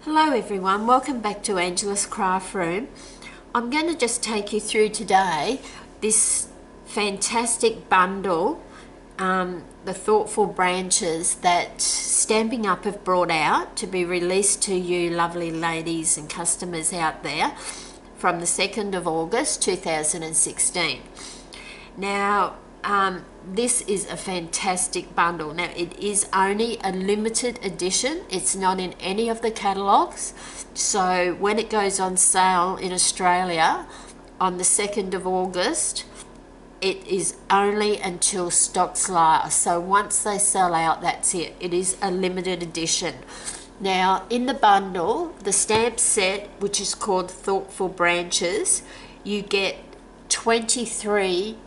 Hello everyone, welcome back to Angela's Craft Room. I'm going to just take you through today this fantastic bundle, the Thoughtful Branches that Stampin' Up have brought out to be released to you lovely ladies and customers out there from the 2nd of August 2016. Now, this is a fantastic bundle. Now, it is only a limited edition. It's not in any of the catalogues. So when it goes on sale in Australia on the 2nd of August, it is only until stocks last. So once they sell out, that's it. It is a limited edition. Now, in the bundle, the stamp set, which is called Thoughtful Branches, you get 23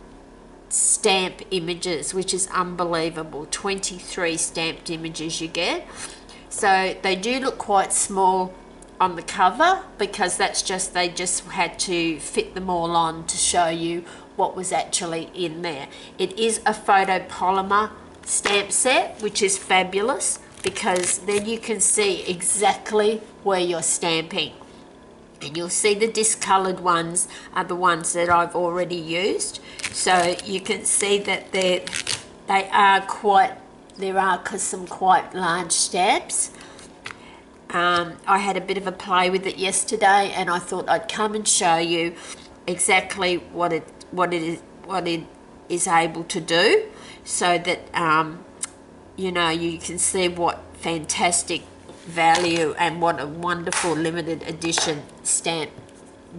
stamp images, which is unbelievable. 23 stamped images you get. So they do look quite small on the cover because they just had to fit them all on to show you what was actually in there. It is a photopolymer stamp set, which is fabulous because then you can see exactly where you're stamping. And you'll see the discoloured ones are the ones that I've already used. So you can see that there are some quite large stamps. I had a bit of a play with it yesterday, and I thought I'd come and show you exactly what it is able to do, so that you can see what fantastic value and what a wonderful limited edition stamp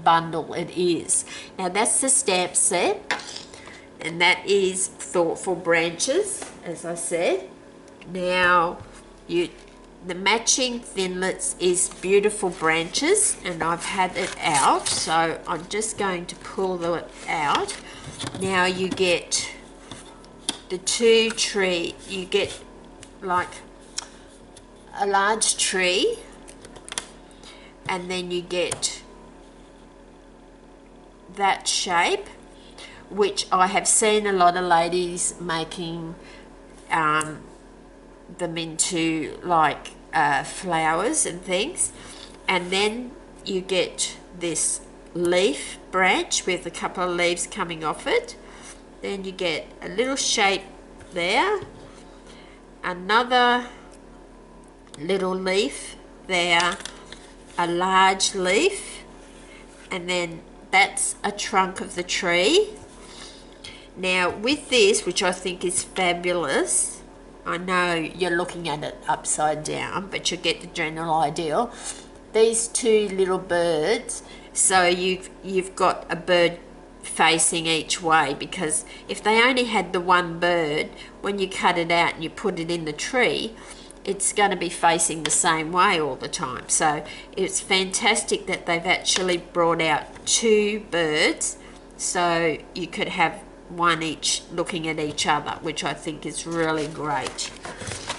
bundle it is. Now that's the stamp set, and that is Thoughtful Branches, as I said. Now the matching thinlets is Beautiful Branches, and I've had it out, so I'm just going to pull it out. Now you get the two tree, you get like a large tree, and then you get that shape, which I have seen a lot of ladies making them into like flowers and things. And then you get this leaf branch with a couple of leaves coming off it. Then you get a little shape there, another little leaf there, a large leaf, and then that's a trunk of the tree. Now with this, which I think is fabulous, I know you're looking at it upside down, but you get the general idea. These two little birds, so you've got a bird facing each way, because if they only had the one bird, when you cut it out and you put it in the tree, it's going to be facing the same way all the time. So it's fantastic that they've actually brought out two birds, so you could have one each looking at each other, which I think is really great.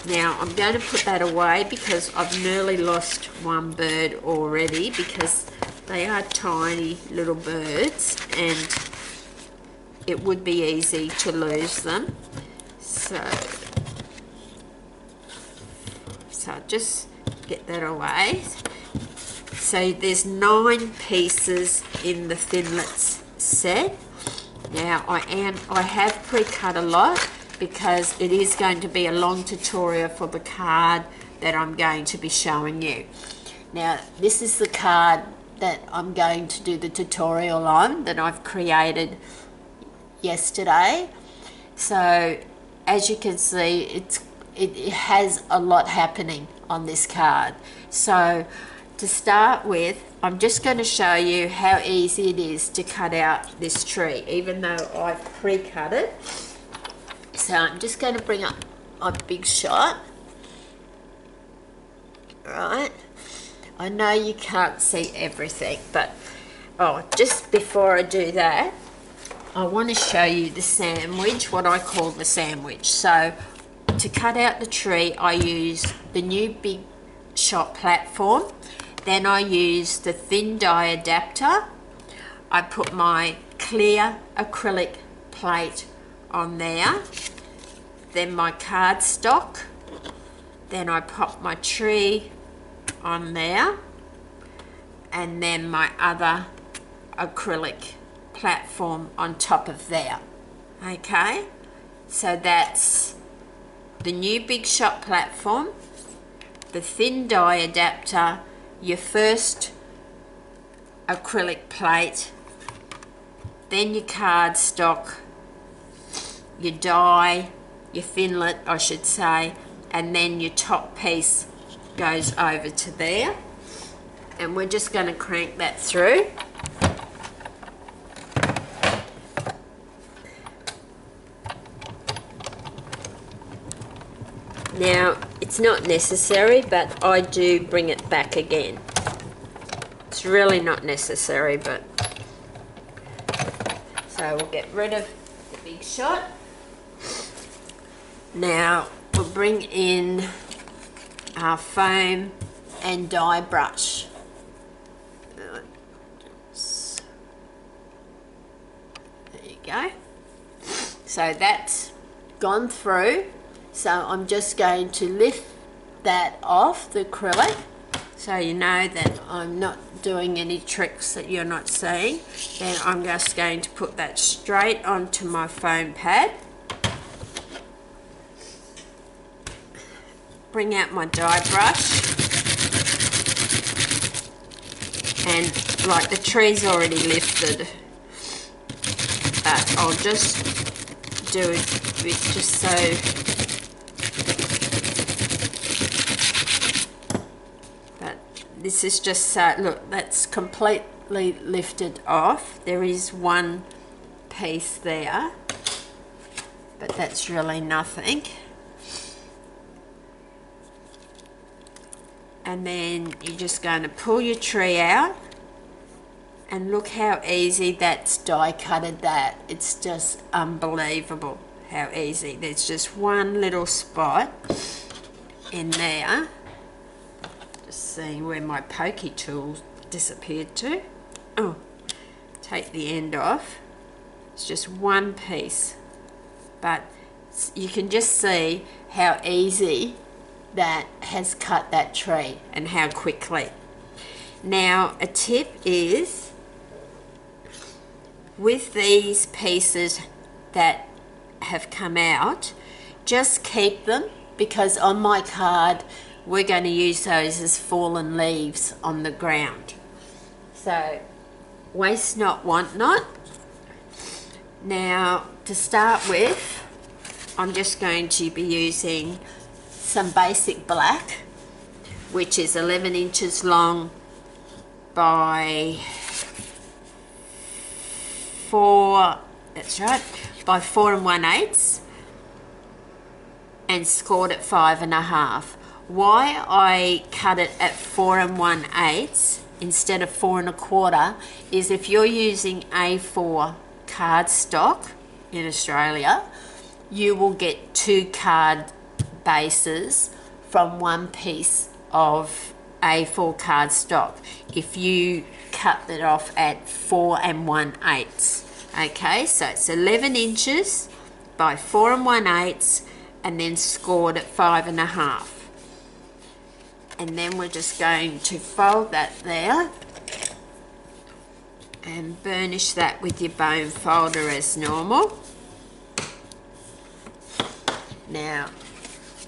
Now I'm going to put that away because I've nearly lost one bird already, because they are tiny little birds and it would be easy to lose them. So just get that away. So there's 9 pieces in the thinlets set. Now I have pre-cut a lot because it is going to be a long tutorial for the card that I'm going to be showing you. Now this is the card that I'm going to do the tutorial on, that I've created yesterday. So as you can see, it has a lot happening on this card. So to start with, I'm just going to show you how easy it is to cut out this tree, even though I've pre-cut it. So I'm just going to bring up my big shot. Right, I know you can't see everything, but just before I do that, I want to show you the sandwich, what I call the sandwich. So to cut out the tree, I use the new Big Shot platform. Then I use the thin die adapter. I put my clear acrylic plate on there. Then my cardstock. Then I pop my tree on there, and then my other acrylic platform on top of there. Okay, so that's the new Big Shot platform, the thin die adapter, your first acrylic plate, then your cardstock, your die, your thinlet I should say, and then your top piece goes over to there, and we're just going to crank that through. Now it's not necessary, but I do bring it back again. It's really not necessary, but so we'll get rid of the Big Shot. Now we'll bring in our foam and die brush. There you go. So that's gone through. So I'm just going to lift that off the acrylic, so you know that I'm not doing any tricks that you're not seeing. Then I'm just going to put that straight onto my foam pad. Bring out my die brush, and like the tree's already lifted, but I'll just do it with just so. But this is just so, look, that's completely lifted off. There is one piece there, but that's really nothing. And then you're just going to pull your tree out, and look how easy that's die cutted that. It's just unbelievable how easy. There's just one little spot in there. Just seeing where my pokey tool disappeared to. Oh, take the end off. It's just one piece, but you can just see how easy that has cut that tree and how quickly. Now a tip is, with these pieces that have come out, just keep them, because on my card we're going to use those as fallen leaves on the ground. So waste not, want not. Now to start with, I'm just going to be using some basic black, which is 11 inches long by 4, that's right, by 4 1/8, and scored at 5.5. Why I cut it at 4 1/8 instead of 4 1/4 is if you're using A4 cardstock in Australia, you will get 2 card bases from one piece of A4 cardstock if you cut it off at 4 1/8. Okay, so it's 11 inches by 4 1/8, and then scored at 5.5. And then we're just going to fold that there and burnish that with your bone folder as normal. Now,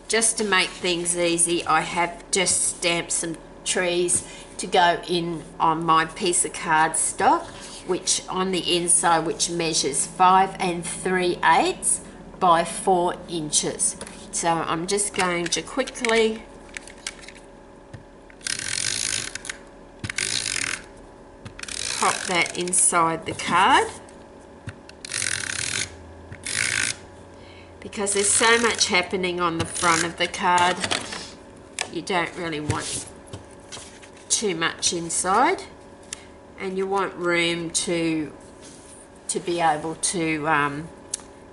just to make things easy, I have just stamped some trees to go in on my piece of cardstock, which on the inside, which measures 5 3/8 by 4 inches. So I'm just going to quickly pop that inside the card, because there's so much happening on the front of the card, you don't really want too much inside, and you want room to be able to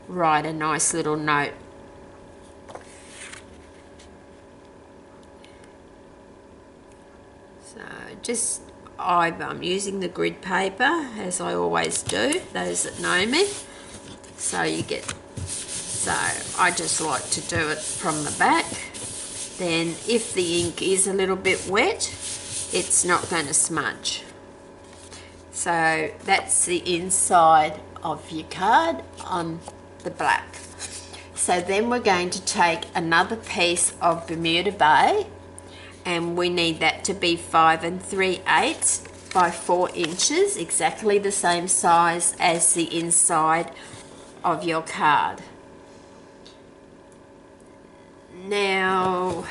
write a nice little note. So just I'm using the grid paper, as I always do, those that know me. So I just like to do it from the back, then if the ink is a little bit wet, it's not going to smudge. So that's the inside of your card on the black. So then we're going to take another piece of Bermuda Bay, and we need that to be 5 3/8 by 4 inches, exactly the same size as the inside of your card. Now,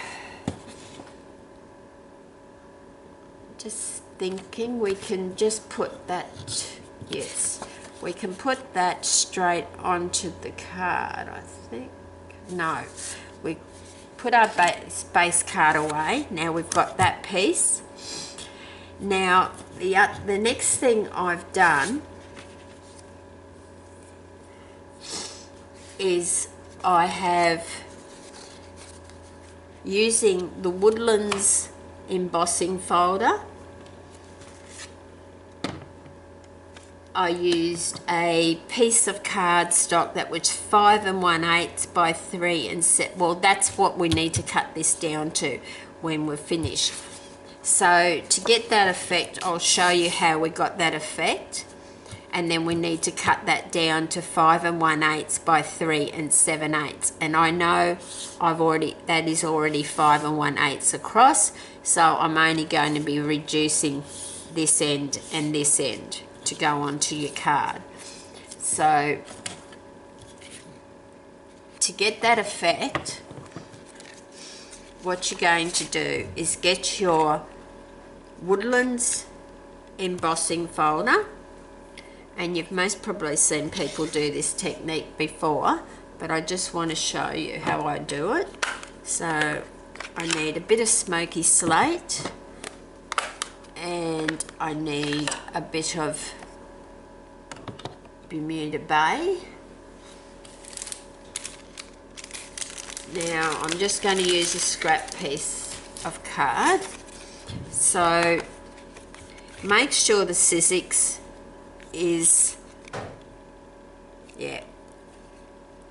just thinking, we can just put that, yes, we can put that straight onto the card, I think. No, we put our base card away. Now we've got that piece. Now the next thing I've done is I have, using the Woodlands embossing folder, I used a piece of cardstock that was 5 1/8 by 3 and well, that's what we need to cut this down to when we're finished. So to get that effect, I'll show you how we got that effect, and then we need to cut that down to 5 1/8 by 3 7/8. And I know that is already 5 1/8 across, so I'm only going to be reducing this end and this end to go onto your card. So to get that effect, what you're going to do is get your Woodlands embossing folder, and you've most probably seen people do this technique before, but I just want to show you how I do it. So I need a bit of smoky slate, and I need a bit of Bermuda Bay. Now I'm just going to use a scrap piece of card. So make sure the sizzix is, yeah,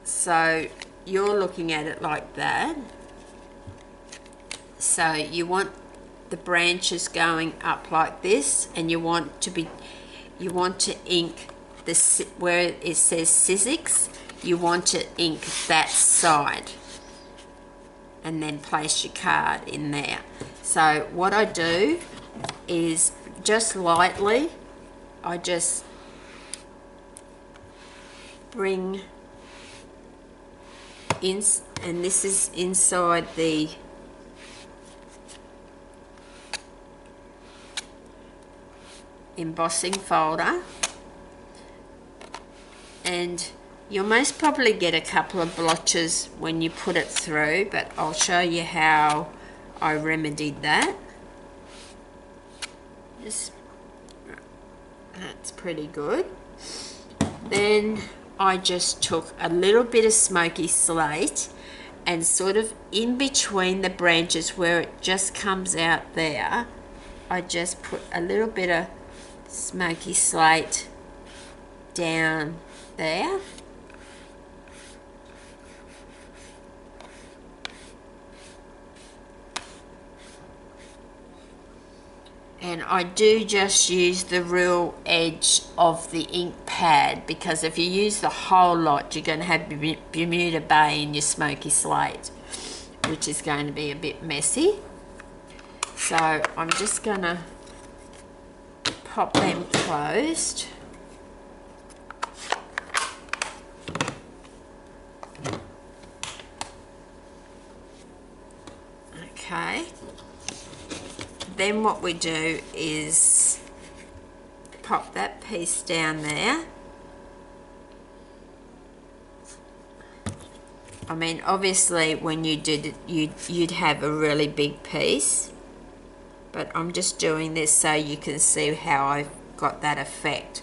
so you're looking at it like that. So you want the branches going up like this, and you want to ink this where it says sizzix, you want to ink that side and then place your card in there. So what I do is just lightly, I just bring in, and this is inside the embossing folder, and you'll most probably get a couple of blotches when you put it through, but I'll show you how I remedied that. That's pretty good. Then I just took a little bit of smoky slate, and sort of in between the branches where it just comes out there, I just put a little bit of smoky slate down there. And I do just use the real edge of the ink pad, because if you use the whole lot, you're going to have Bermuda Bay in your smoky slate, which is going to be a bit messy. So I'm just going to pop them closed. Okay. Then what we do is pop that piece down there. I mean, obviously when you did it, you'd have a really big piece, but I'm just doing this so you can see how I've got that effect.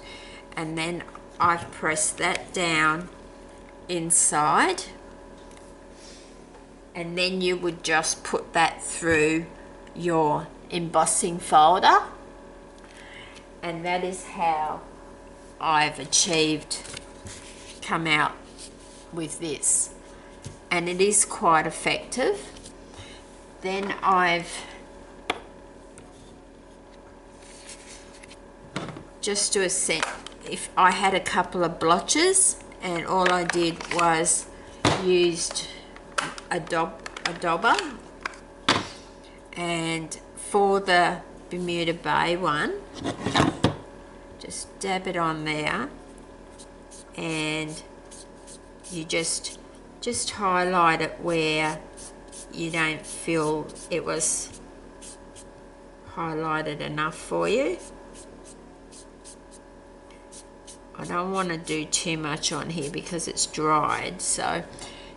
And then I've pressed that down inside, and then you would just put that through your embossing folder, and that is how I've come out with this, and it is quite effective. then I've just to assess if I had a couple of blotches, and all I did was used a dauber, and for the Bermuda Bay one, just dab it on there, and you just highlight it where you don't feel it was highlighted enough for you. I don't want to do too much on here because it's dried, so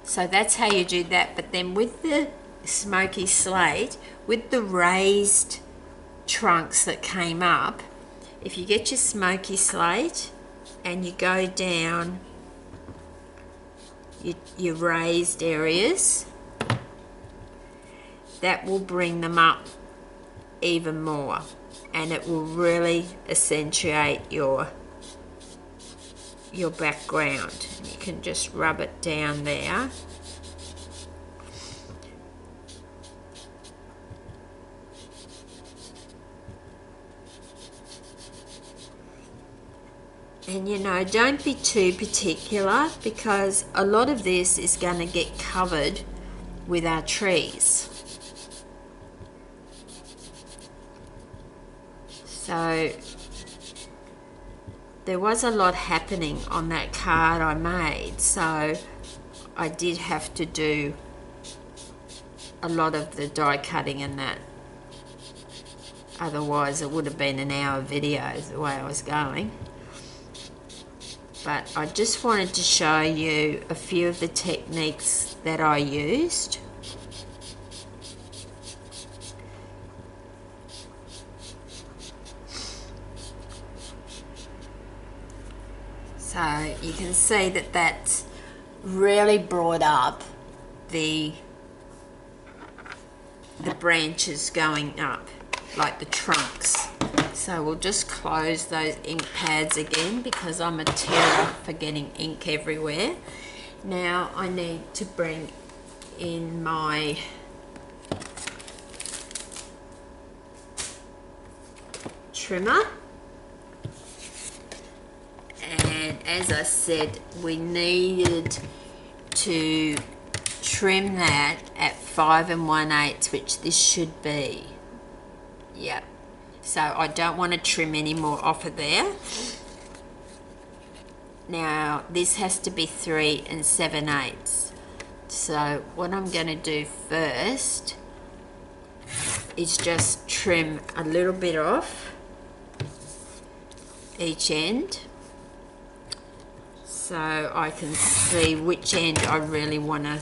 that's how you do that. But then with the smoky slate, with the raised trunks that came up, if you get your smoky slate and you go down your raised areas, that will bring them up even more, and it will really accentuate your background. You can just rub it down there. And you know, don't be too particular, because a lot of this is going to get covered with our trees. So there was a lot happening on that card I made, so I did have to do a lot of the die cutting and that. Otherwise it would have been an hour video the way I was going. But I just wanted to show you a few of the techniques that I used. So you can see that that's really brought up the branches going up, like the trunks. So we'll just close those ink pads again, because I'm a terror for getting ink everywhere. Now I need to bring in my trimmer. And as I said, we needed to trim that at 5 1/8, which this should be. Yep. So I don't want to trim any more off of there. Now this has to be 3 7/8. So what I'm going to do first is just trim a little bit off each end, so I can see which end I really want to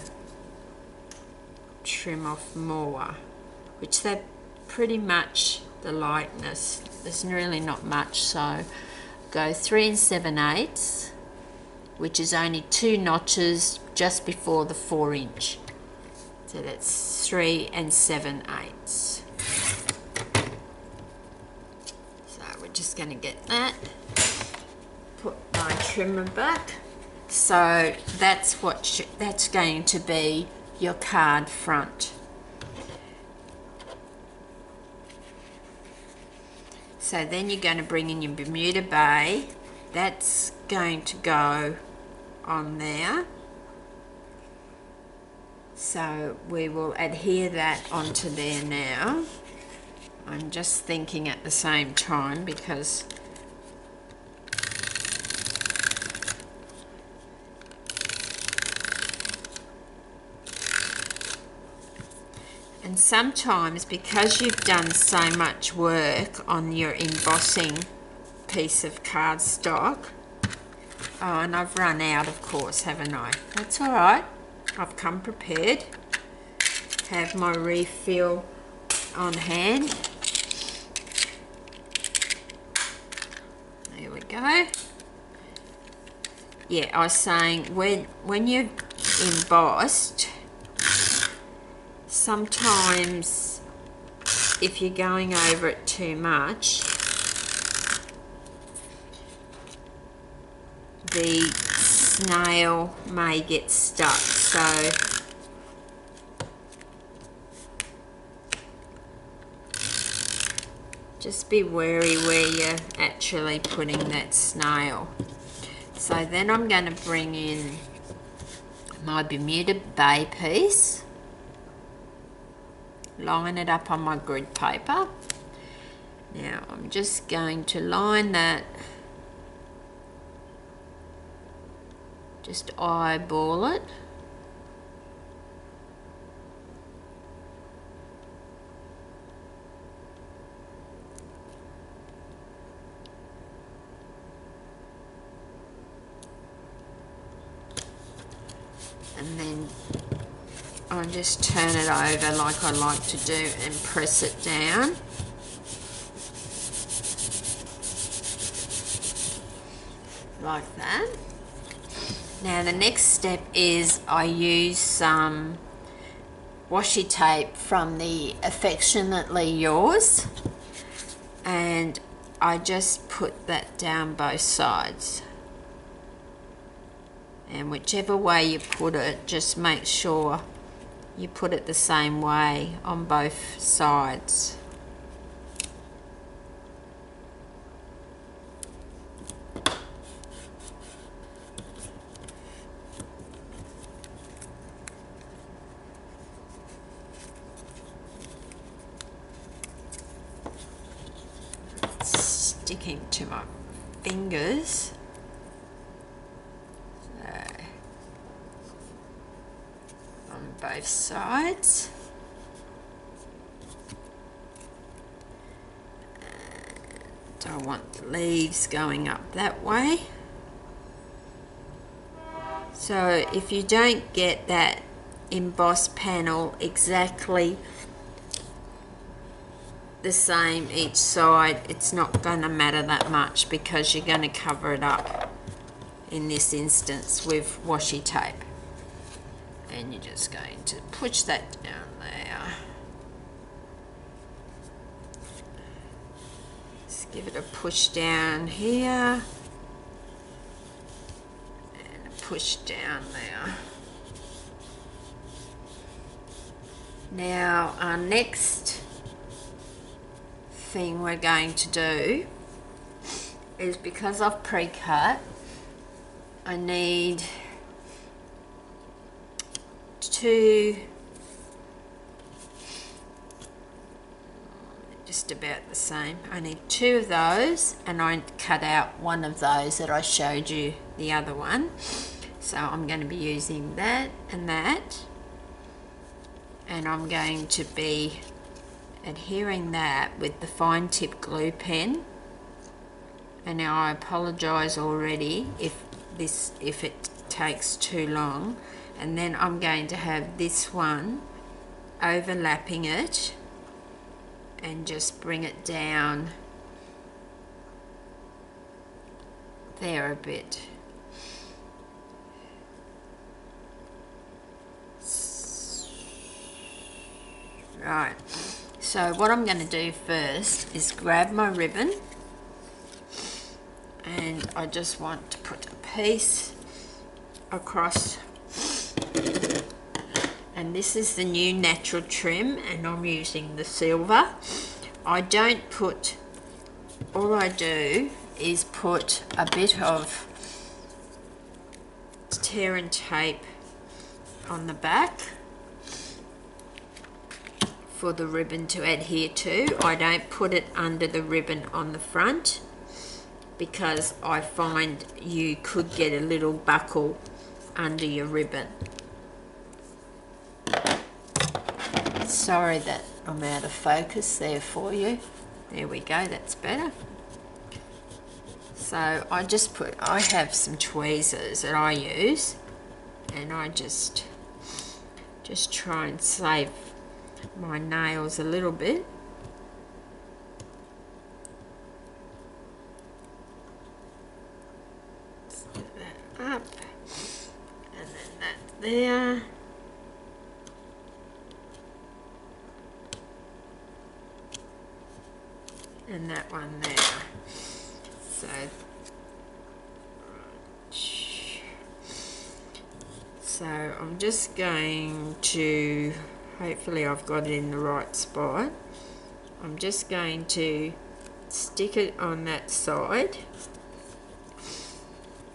trim off more, which they're pretty much the lightness. There's really not much, so go 3 7/8, which is only 2 notches just before the 4-inch. So that's 3 7/8. So we're just going to get that. Put my trimmer back. So that's that's going to be your card front. So then you're going to bring in your Bermuda Bay. That's going to go on there. So we will adhere that onto there now. I'm just thinking at the same time, because and sometimes, because you've done so much work on your embossing piece of cardstock, oh, and I've run out, of course, haven't I? That's all right. I've come prepared. Have my refill on hand. There we go. Yeah, I was saying, when you've embossed, sometimes if you're going over it too much, the snail may get stuck. So Just be wary where you're actually putting that snail. So then I'm going to bring in my Bermuda Bay piece, line it up on my grid paper. Now I'm just going to line that, just eyeball it. And then I just turn it over like I like to do and press it down. Like that. Now the next step is I use some washi tape from the Affectionately Yours, and I just put that down both sides. And whichever way you put it, just make sure you put it the same way on both sides. Sticking to my fingers. On both sides. And I want the leaves going up that way. So if you don't get that embossed panel exactly the same each side, it's not going to matter that much, because you're going to cover it up in this instance with washi tape. And you're just going to push that down there. Just give it a push down here. And a push down there. Now our next thing we're going to do is, because I've pre-cut, I need just about the same. I need two of those, and I cut out one of those that I showed you the other one. So I'm going to be using that, and I'm going to be adhering that with the fine tip glue pen. And now I apologize already if it takes too long. And then I'm going to have this one overlapping it and just bring it down there a bit. Right, so what I'm going to do first is grab my ribbon, and I just want to put a piece across. And this is the new natural trim, and I'm using the silver. I don't put, all I do is put a bit of tear and tape on the back for the ribbon to adhere to. I don't put it under the ribbon on the front, because I find you could get a little buckle under your ribbon. Sorry that I'm out of focus there for you. There we go, that's better. So I have some tweezers that I use, and I just try and save my nails a little bit. Set that up, and then that there. And that one there. So I'm just going to, hopefully I've got it in the right spot. I'm just going to stick it on that side,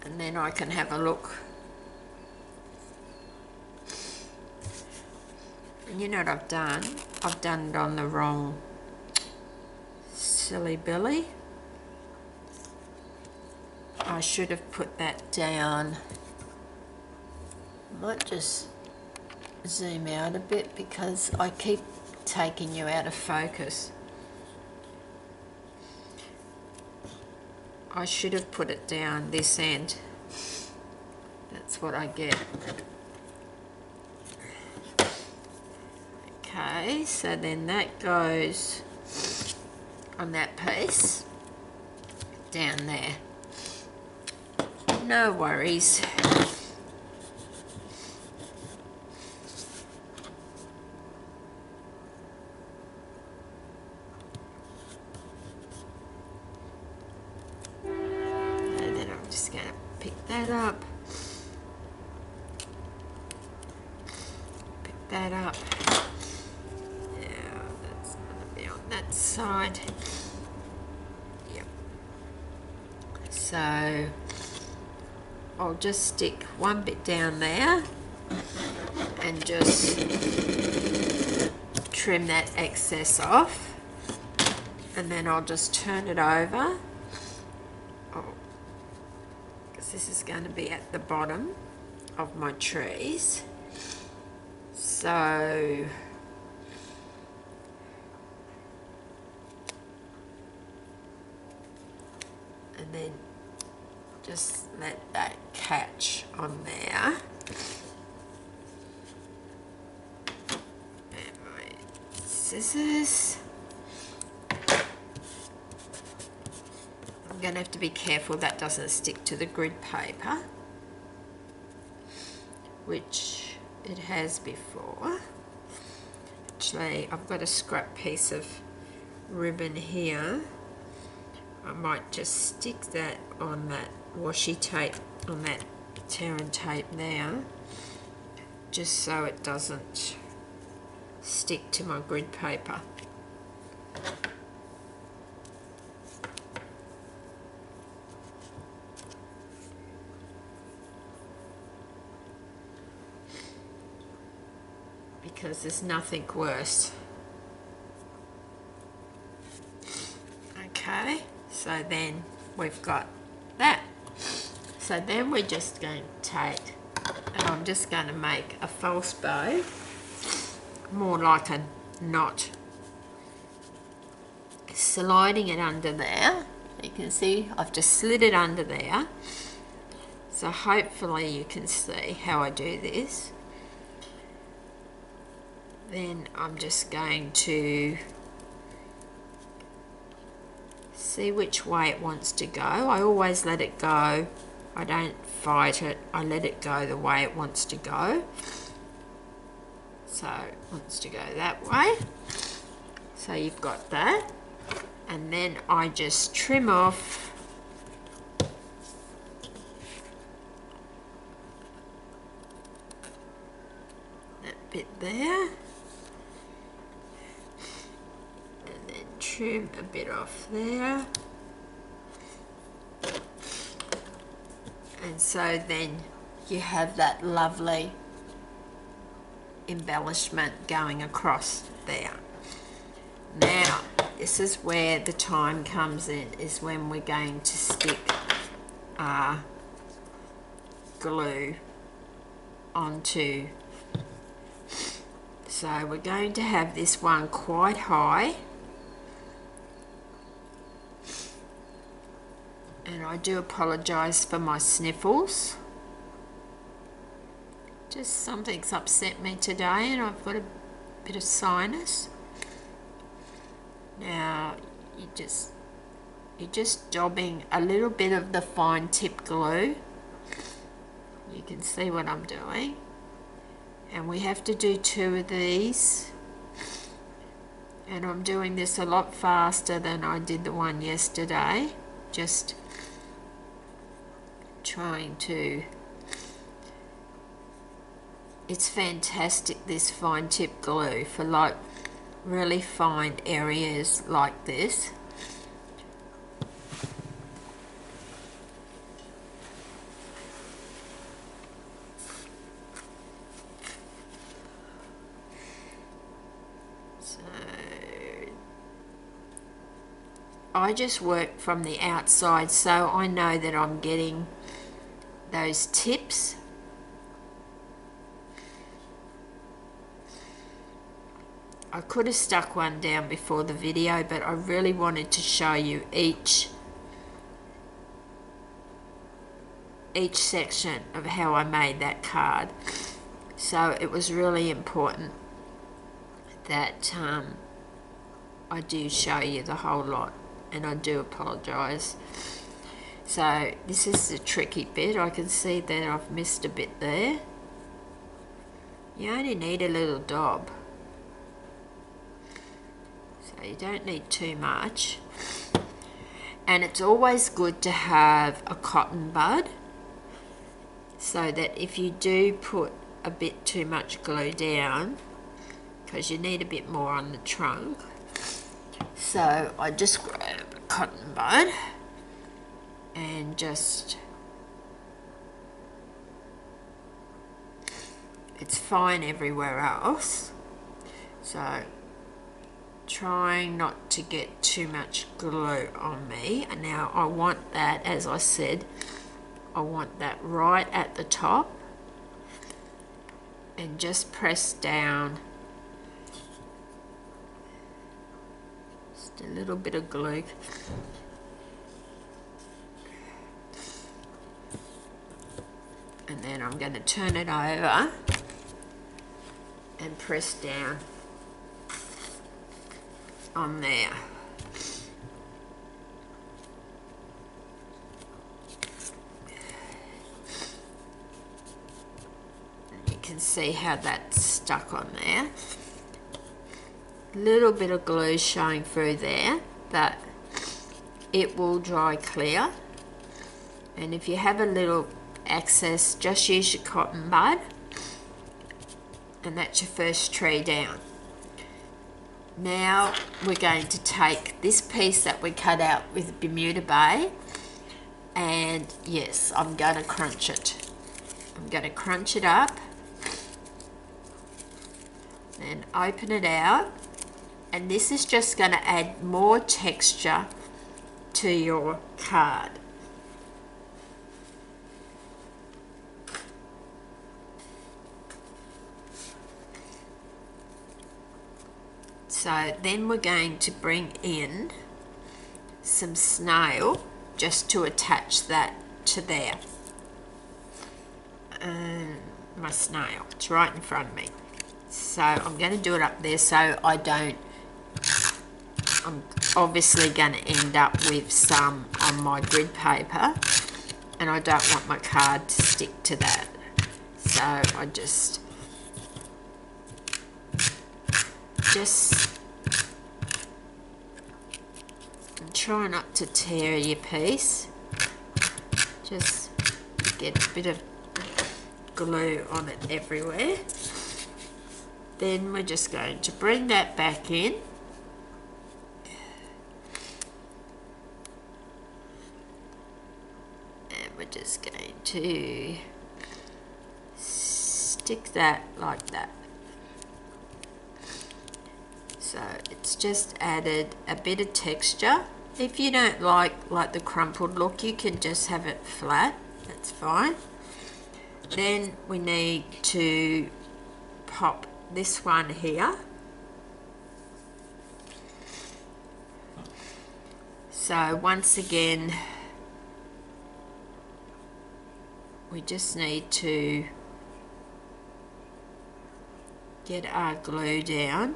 and then I can have a look. And you know what I've done? I've done it on the wrong silly billy. I should have put that down. I might just zoom out a bit because I keep taking you out of focus. I should have put it down this end. That's what I get. Okay, so then that goes on that piece down there. No worries. And then I'm just going to pick that up. Pick that up. Now that's going to be on that side. Yep. So I'll just stick one bit down there and just trim that excess off, and then I'll just turn it over. Oh, because this is going to be at the bottom of my trees. So and then just let that catch on there. And my scissors. I'm going to have to be careful that doesn't stick to the grid paper, which it has before. Actually, I've got a scrap piece of ribbon here. I might just stick that on that washi tape, on that tear and tape there, just so it doesn't stick to my grid paper. Because there's nothing worse. Okay, so then we've got that. So then we're just going to take, and I'm just going to make a false bow, more like a knot, sliding it under there. You can see I've just slid it under there. So hopefully you can see how I do this. Then I'm just going to see which way it wants to go. I always let it go. I don't fight it. I let it go the way it wants to go. So it wants to go that way. So you've got that. And then I just trim off that bit there. Trim a bit off there, and so then you have that lovely embellishment going across there. Now this is where the time comes in, is when we're going to stick glue onto. So we're going to have this one quite high. And I do apologise for my sniffles. Just something's upset me today and I've got a bit of sinus. Now you're just daubing a little bit of the fine tip glue. You can see what I'm doing. And we have to do 2 of these. And I'm doing this a lot faster than I did the one yesterday. Just trying to, it's fantastic, this fine tip glue, for like really fine areas like this. I just work from the outside so I know that I'm getting those tips. I could have stuck one down before the video, but I really wanted to show you each section of how I made that card. So it was really important that I do show you the whole lot, and I do apologise. So this is the tricky bit. I can see that I've missed a bit there. You only need a little daub, so you don't need too much. And it's always good to have a cotton bud, so that if you do put a bit too much glue down, because you need a bit more on the trunk. So I just grab a cotton bud and just, it's fine everywhere else, so trying not to get too much glue on me. And now I want that, as I said, I want that right at the top, and just press down just a little bit of glue. And then I'm going to turn it over and press down on there. You can see how that's stuck on there. A little bit of glue showing through there, but it will dry clear. And if you have a little excess, just use your cotton bud, and that's your first tree down. Now we're going to take this piece that we cut out with Bermuda Bay, and yes, I'm going to crunch it. I'm going to crunch it up, then open it out, and this is just going to add more texture to your card. So then we're going to bring in some snail just to attach that to there. My snail, it's right in front of me. So I'm going to do it up there so I don't, I'm obviously going to end up with some on my grid paper, and I don't want my card to stick to that. So I just try not to tear your piece, just get a bit of glue on it everywhere. Then we're just going to bring that back in, and we're just going to stick that like that. So it's just added a bit of texture. If you don't like the crumpled look, you can just have it flat, that's fine. Then we need to pop this one here. So once again, we just need to get our glue down.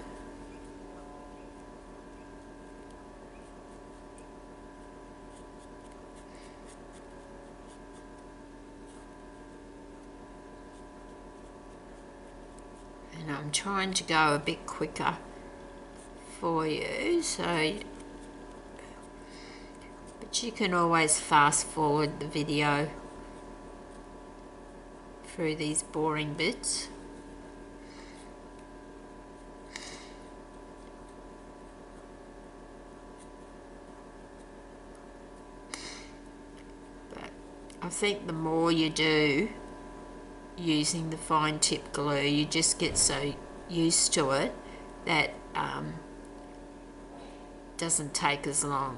And I'm trying to go a bit quicker for you, so, but you can always fast forward the video through these boring bits. But I think the more you do using the fine tip glue, you just get so used to it that doesn't take as long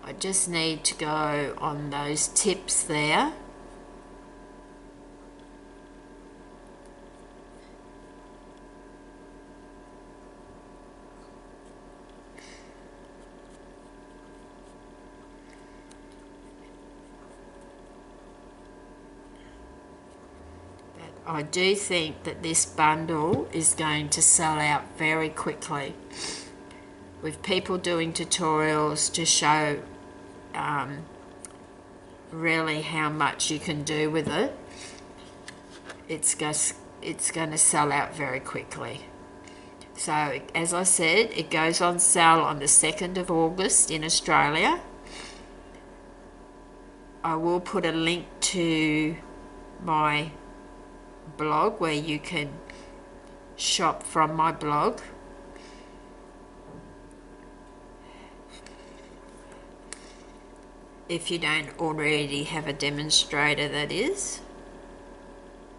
I just need to go on those tips there. I do think that this bundle is going to sell out very quickly. With people doing tutorials to show really how much you can do with it, it's going to sell out very quickly. So as I said, it goes on sale on the 2nd of August in Australia. I will put a link to my blog where you can shop from my blog. If you don't already have a demonstrator, that is.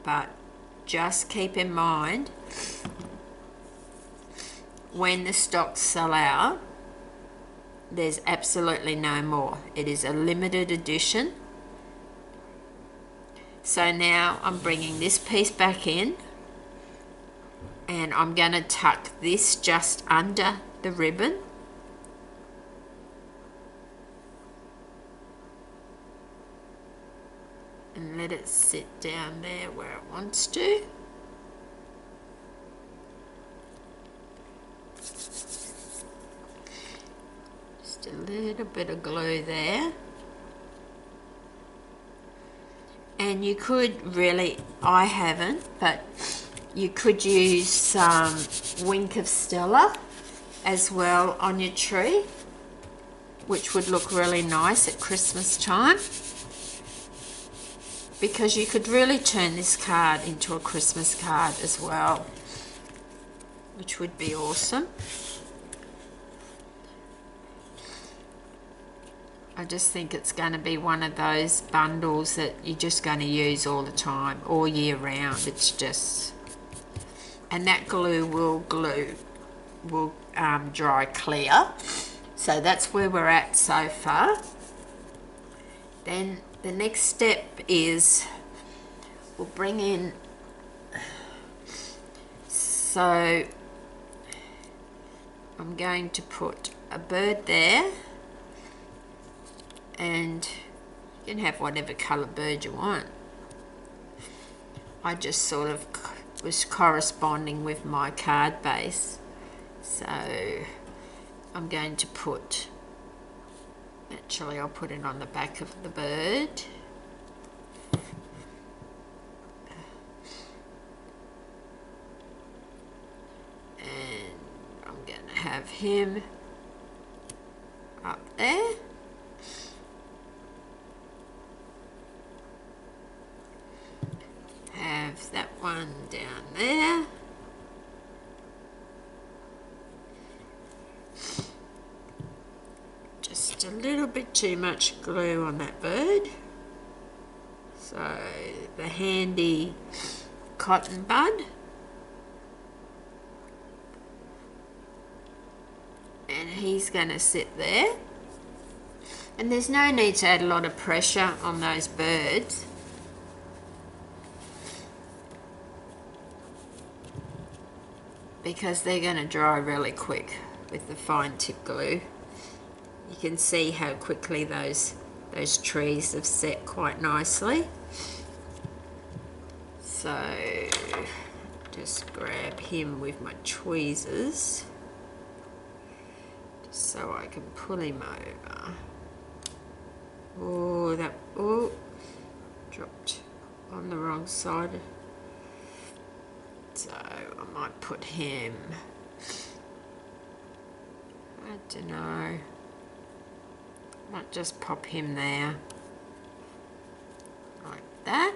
But just keep in mind, when the stocks sell out, there's absolutely no more. It is a limited edition. So now I'm bringing this piece back in, and I'm going to tuck this just under the ribbon. And let it sit down there where it wants to. Just a little bit of glue there. And you could really, I haven't, but you could use some Wink of Stella as well on your tree, which would look really nice at Christmas time. Because you could really turn this card into a Christmas card as well, which would be awesome. I just think it's going to be one of those bundles that you're just going to use all the time, all year round. It's just, and that glue will dry clear. So that's where we're at so far. Then the next step is we'll bring in, so I'm going to put a bird there, and you can have whatever colour bird you want. I just sort of was corresponding with my card base, so I'm going to put, actually I'll put it on the back of the bird. And I'm going to have him up there. Have that one down there. Just a little bit too much glue on that bird. So the handy cotton bud. And he's going to sit there. And there's no need to add a lot of pressure on those birds. Because they're going to dry really quick with the fine tip glue. You can see how quickly those trees have set quite nicely. So just grab him with my tweezers just so I can pull him over. Oh, dropped on the wrong side. So I might put him, I don't know, might just pop him there, like that.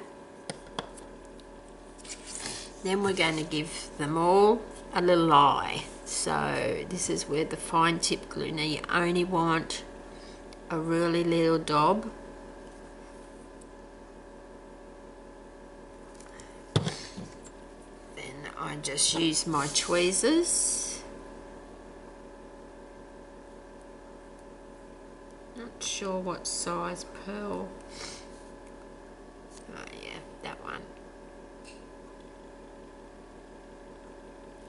Then we're going to give them all a little eye. So this is where the fine tip glue, now you only want a really little daub. I just use my tweezers, not sure what size pearl. Oh yeah, that one.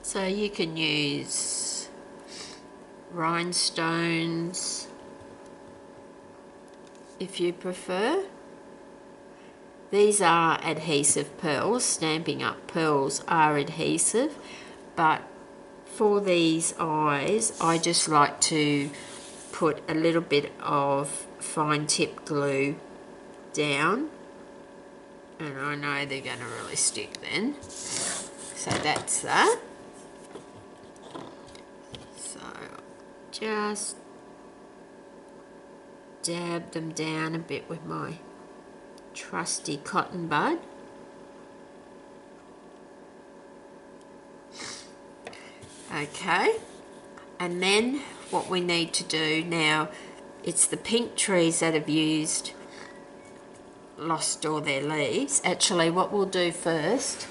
So you can use rhinestones if you prefer. These are adhesive pearls. Stampin' Up pearls are adhesive, but for these eyes I just like to put a little bit of fine tip glue down, and I know they're going to really stick then. So that's that. So just dab them down a bit with my trusty cotton bud. Okay, and then what we need to do now, it's the pink trees that have lost all their leaves. Actually, what we'll do first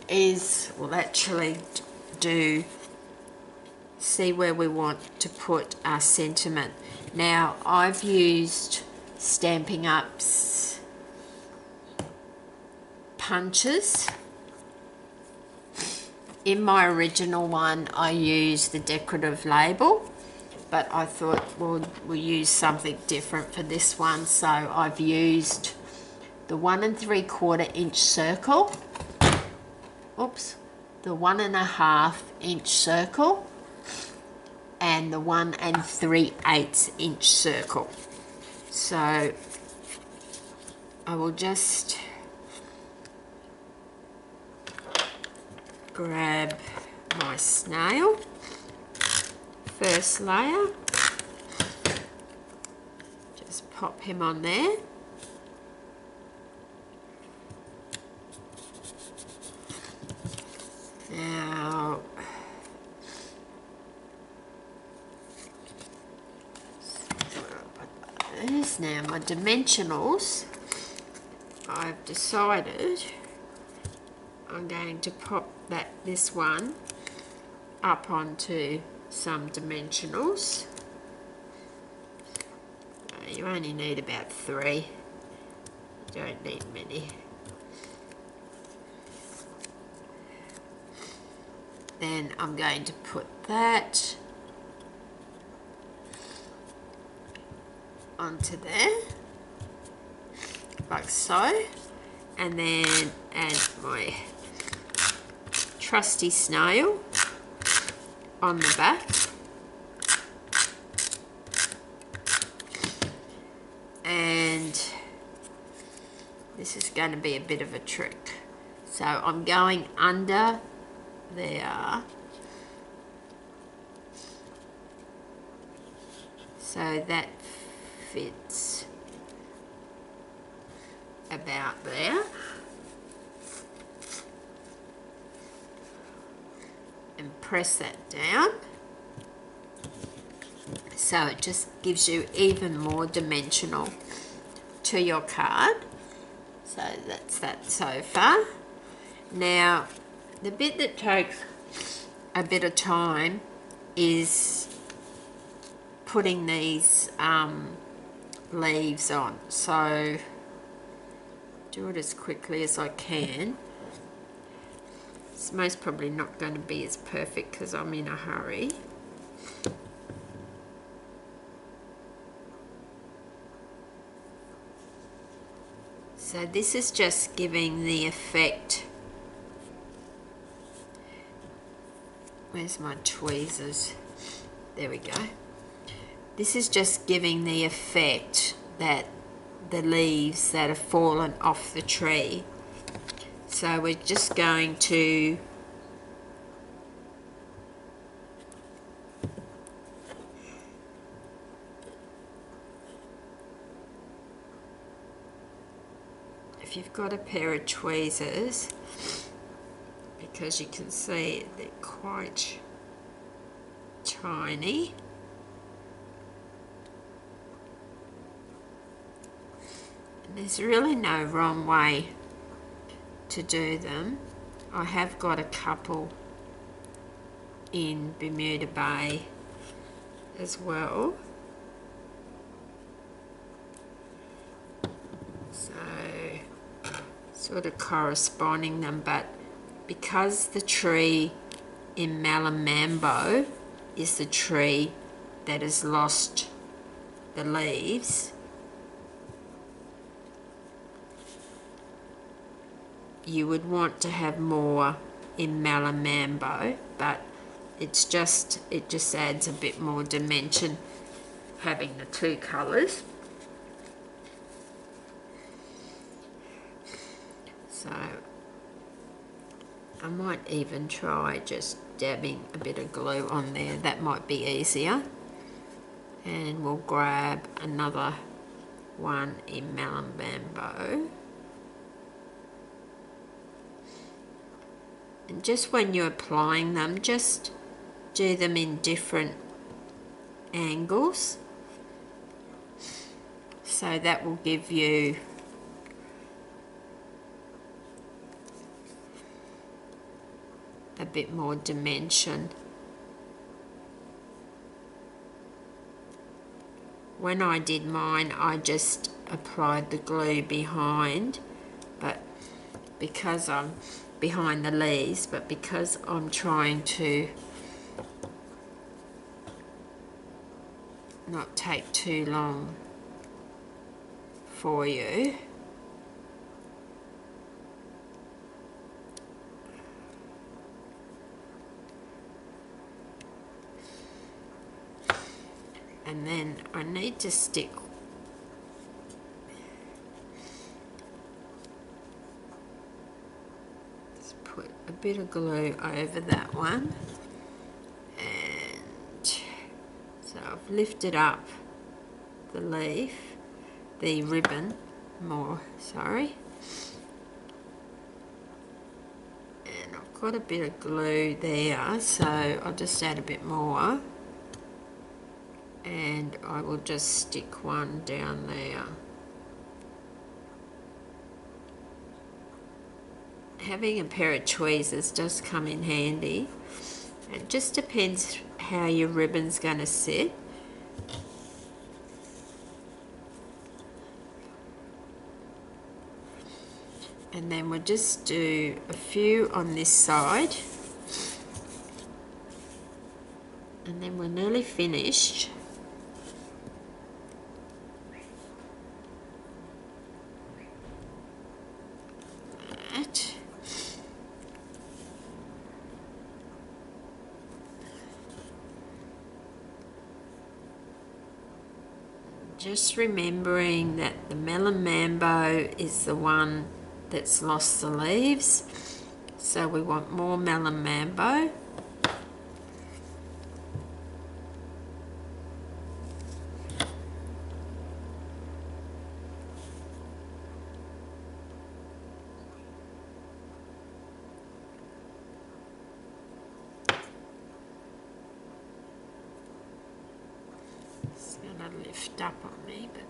is we'll actually see where we want to put our sentiment. Now, I've used Stampin' Up's punches. In my original one, I used the decorative label, but I thought we'll use something different for this one. So I've used the 1 3/4 inch circle. Oops, the 1 1/2 inch circle, and the 1 3/8 inch circle. So I will just grab my snail, first layer, just pop him on there. Now there's now my dimensionals. I've decided I'm going to pop this one up onto some dimensionals. You only need about 3. You don't need many. Then I'm going to put that onto there, like so, and then add my trusty snail on the back, and this is going to be a bit of a trick. So I'm going under there, so that fits about there, and press that down so it just gives you even more dimensional to your card. So that's that so far. Now the bit that takes a bit of time is putting these leaves on, so do it as quickly as I can. It's most probably not going to be as perfect because I'm in a hurry. So this is just giving the effect. Where's my tweezers? There we go. This is just giving the effect that the leaves that have fallen off the tree. So we're just going to if you've got a pair of tweezers, because you can see they're quite tiny. And there's really no wrong way to do them. I have got a couple in Bermuda Bay as well. So sort of corresponding them, but because the tree in Malamambo is the tree that has lost the leaves, you would want to have more in Malamambo, but it just adds a bit more dimension having the two colours. So I might even try just dabbing a bit of glue on there, that might be easier. And we'll grab another one in Malamambo. And just when you're applying them, just do them in different angles. So that will give you a bit more dimension. When I did mine, I just applied the glue behind, but because I'm behind the leaves, but because I'm trying to not take too long for you, and then I need to stick put a bit of glue over that one, and so I've lifted up the leaf, the ribbon sorry, and I've got a bit of glue there, so I'll just add a bit more, and I will just stick one down there. Having a pair of tweezers does come in handy. It just depends how your ribbon's going to sit. And then we'll just do a few on this side. And then we're nearly finished. Just remembering that the Malamambo is the one that's lost the leaves, so we want more Malamambo. It's going to lift up on me, but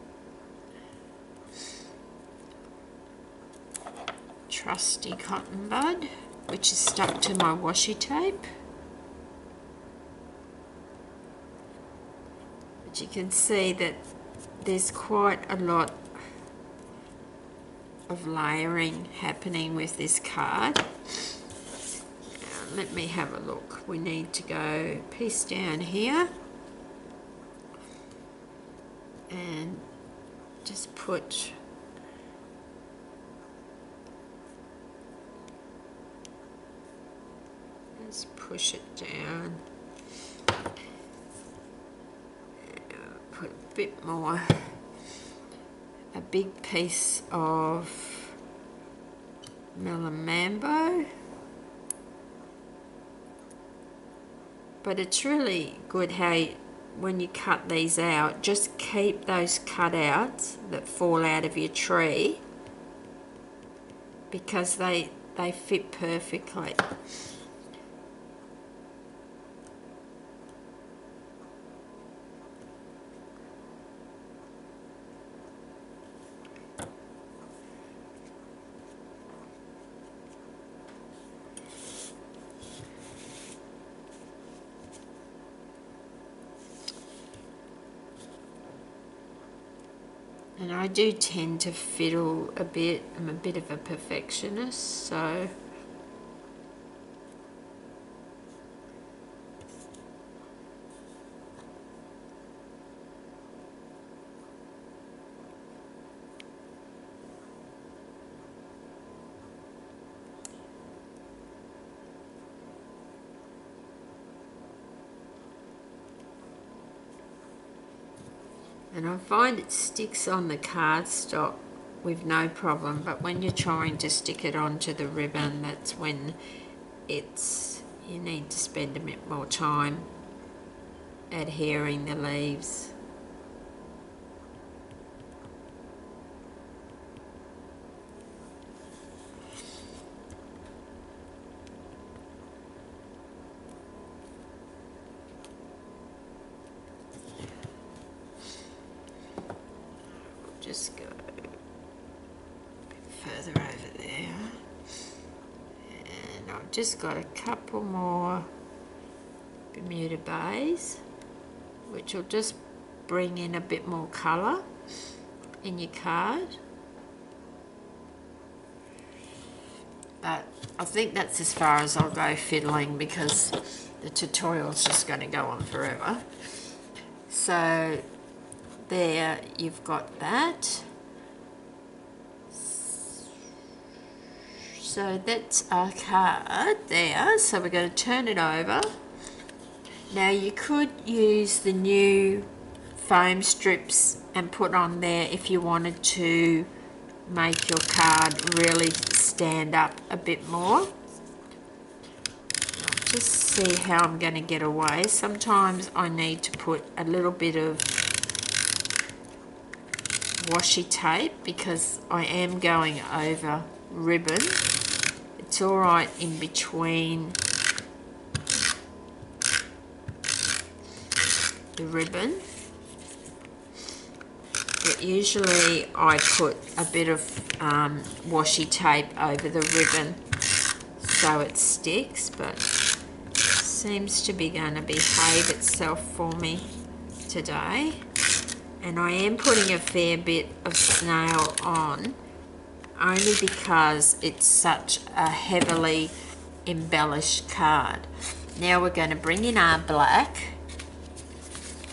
trusty cotton bud, which is stuck to my washi tape. But you can see that there's quite a lot of layering happening with this card. Now, let me have a look. We need to go piece down here and just put push it down, put a bit more, a big piece of Malamambo, but it's really good how when you cut these out, just keep those cutouts that fall out of your tree because they fit perfectly. And I do tend to fiddle a bit. I'm a bit of a perfectionist, so and I find it sticks on the cardstock with no problem, but when you're trying to stick it onto the ribbon, that's when you need to spend a bit more time adhering the leaves. Just go a bit further over there, and I've just got a couple more Bermuda bays, which will just bring in a bit more colour in your card. But I think that's as far as I'll go fiddling, because the tutorial's just going to go on forever. So there, you've got that. So that's our card there. So we're going to turn it over. Now you could use the new foam strips and put on there if you wanted to make your card really stand up a bit more. I'll just see how I'm going to get away. Sometimes I need to put a little bit of washi tape because I am going over ribbon. It's all right in between the ribbon, but usually I put a bit of washi tape over the ribbon so it sticks, but it seems to be going to behave itself for me today. And I am putting a fair bit of snail on, only because it's such a heavily embellished card. Now we're going to bring in our black.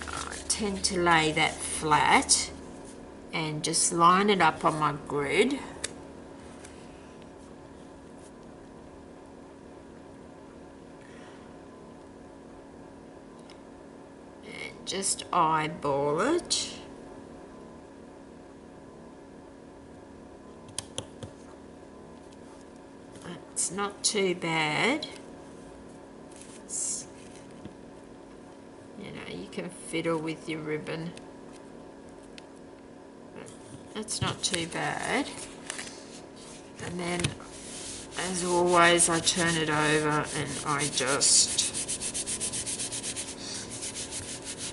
I tend to lay that flat and just line it up on my grid. And just eyeball it. It's not too bad. You know, you can fiddle with your ribbon. But that's not too bad. And then, as always, I turn it over and I just...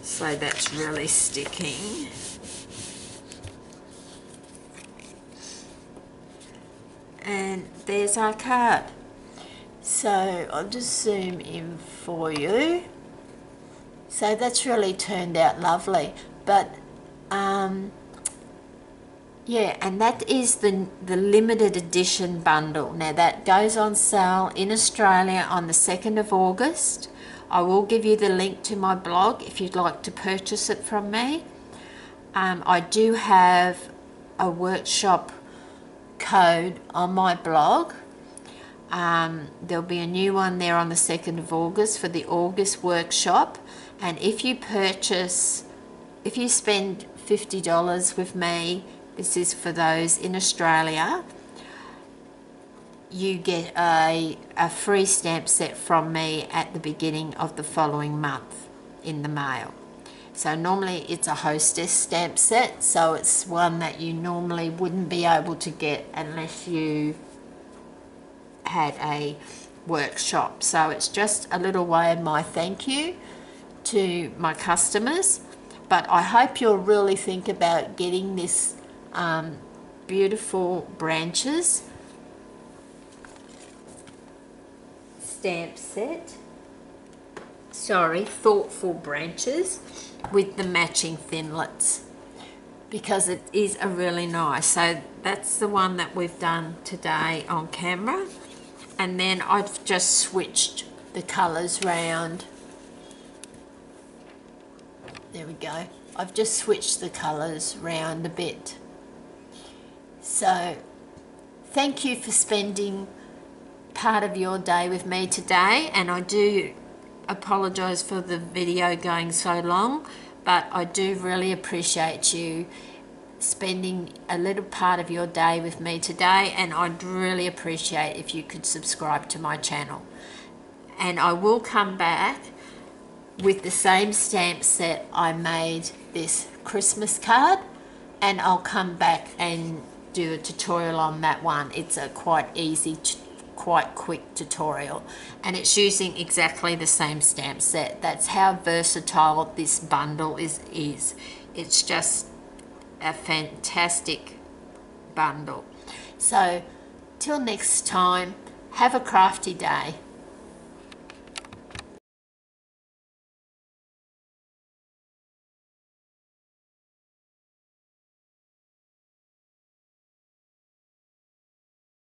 so that's really sticking. And there's our card. So I'll just zoom in for you. So that's really turned out lovely. But yeah, and that is the limited edition bundle. Now that goes on sale in Australia on the 2nd of August. I will give you the link to my blog if you'd like to purchase it from me. I do have a workshop code on my blog. There'll be a new one there on the 2nd of August for the August workshop, and if you spend $50 with me, this is for those in Australia, you get a free stamp set from me at the beginning of the following month in the mail. So normally it's a hostess stamp set, so it's one that you normally wouldn't be able to get unless you had a workshop. So it's just a little way of my thank you to my customers. But I hope you'll really think about getting this beautiful branches stamp set. Sorry, thoughtful branches with the matching thinlets. because it is a really nice. So that's the one that we've done today on camera, and then I've just switched the colours round. There we go. I've just switched the colours round a bit. So thank you for spending part of your day with me today, and I do apologise for the video going so long, but I do really appreciate you spending a little part of your day with me today, and I'd really appreciate if you could subscribe to my channel. And I will come back with the same stamp set I made this Christmas card, and I'll come back and do a tutorial on that one. It's a quite easy, quite quick tutorial, and it's using exactly the same stamp set. That's how versatile this bundle is. It's just a fantastic bundle. So till next time, have a crafty day.